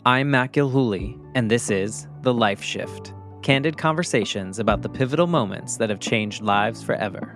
I'm Matt Gilhooly, and this is The Life Shift, candid conversations about the pivotal moments that have changed lives forever.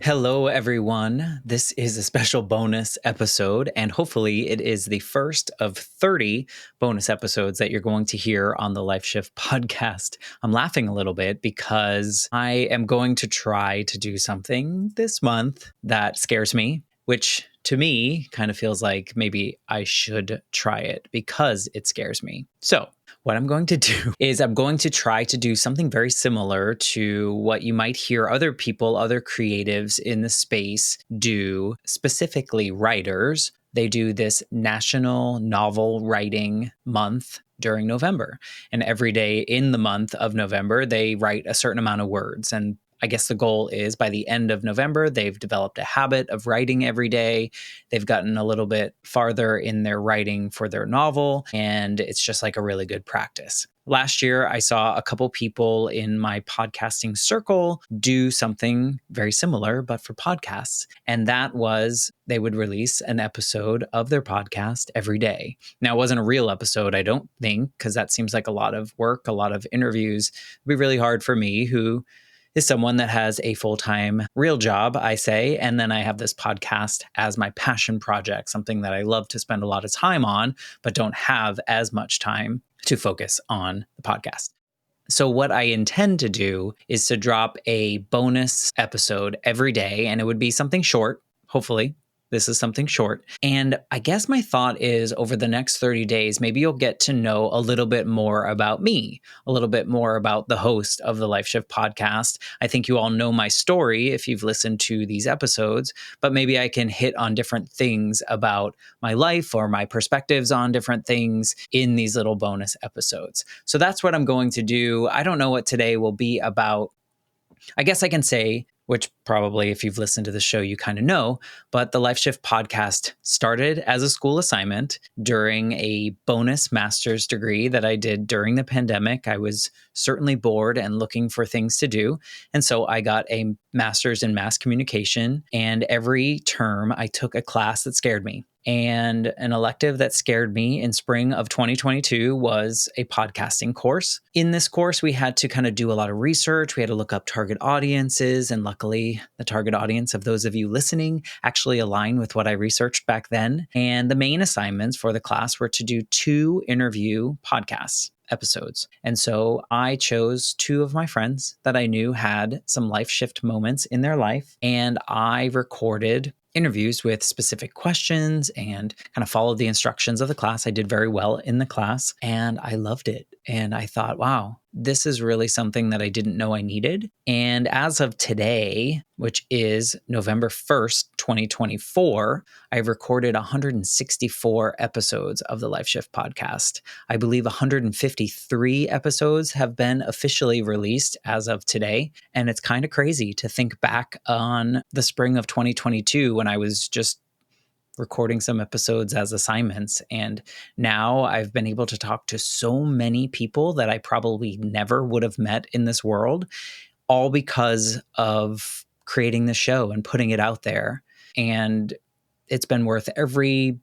Hello, everyone. This is a special bonus episode, and hopefully it is the first of 30 bonus episodes that you're going to hear on the Life Shift podcast. I'm laughing a little bit because I am going to try to do something this month that scares me, which to me kind of feels like maybe I should try it because it scares me. So what I'm going to do is I'm going to try to do something very similar to what you might hear other people, other creatives in the space do, specifically writers. They do this National Novel Writing Month during November. And every day in the month of November, they write a certain amount of words. And I guess the goal is by the end of November, they've developed a habit of writing every day. They've gotten a little bit farther in their writing for their novel, and it's just like a really good practice. Last year, I saw a couple people in my podcasting circle do something very similar, but for podcasts. And that was they would release an episode of their podcast every day. Now, it wasn't a real episode, I don't think, because that seems like a lot of work, a lot of interviews. It'd be really hard for me, who is someone that has a full-time real job, I say, and then I have this podcast as my passion project, something that I love to spend a lot of time on, but don't have as much time to focus on the podcast. So what I intend to do is to drop a bonus episode every day, and it would be something short, hopefully. This is something short. And I guess my thought is over the next 30 days, maybe you'll get to know a little bit more about me, a little bit more about the host of the Life Shift podcast. I think you all know my story if you've listened to these episodes, but maybe I can hit on different things about my life or my perspectives on different things in these little bonus episodes. So that's what I'm going to do. I don't know what today will be about. I guess I can say, which probably if you've listened to the show, you kind of know, but the Life Shift podcast started as a school assignment during a bonus master's degree that I did during the pandemic. I was certainly bored and looking for things to do. And so I got a master's in mass communication. And every term I took a class that scared me. And an elective that scared me in spring of 2022 was a podcasting course. In this course, we had to kind of do a lot of research. We had to look up target audiences. And luckily, the target audience of those of you listening actually align with what I researched back then. And the main assignments for the class were to do 2 interview podcasts episodes. And so I chose 2 of my friends that I knew had some life shift moments in their life. And I recorded interviews with specific questions and kind of followed the instructions of the class. I did very well in the class and I loved it. And I thought, wow, this is really something that I didn't know I needed. And as of today, which is November 1st, 2024, I've recorded 164 episodes of the Life Shift podcast. I believe 153 episodes have been officially released as of today. And it's kind of crazy to think back on the spring of 2022 when I was just recording some episodes as assignments. And now I've been able to talk to so many people that I probably never would have met in this world, all because of creating the show and putting it out there. And it's been worth every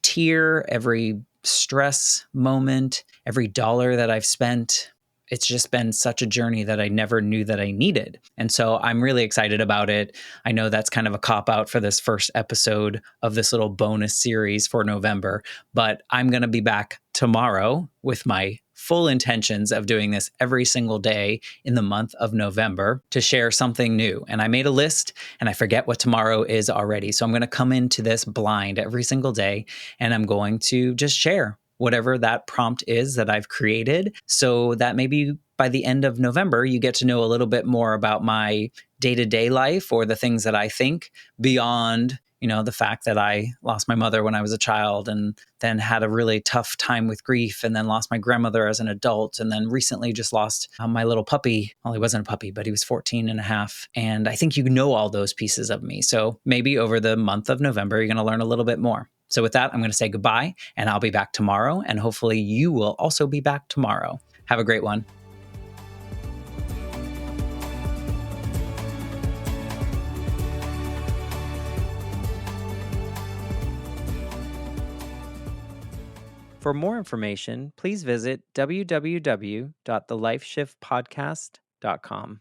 tear, every stress moment, every dollar that I've spent. It's just been such a journey that I never knew that I needed. And so I'm really excited about it. I know that's kind of a cop-out for this first episode of this little bonus series for November, but I'm going to be back tomorrow with my full intentions of doing this every single day in the month of November to share something new. And I made a list and I forget what tomorrow is already. So I'm going to come into this blind every single day and I'm going to just share whatever that prompt is that I've created, so that maybe by the end of November, you get to know a little bit more about my day-to-day life or the things that I think beyond, the fact that I lost my mother when I was a child and then had a really tough time with grief and then lost my grandmother as an adult and then recently just lost my little puppy. Well, he wasn't a puppy, but he was 14 and a half. And I think you know all those pieces of me. So maybe over the month of November, you're going to learn a little bit more. So with that, I'm going to say goodbye and I'll be back tomorrow. And hopefully you will also be back tomorrow. Have a great one. For more information, please visit www.thelifeshiftpodcast.com.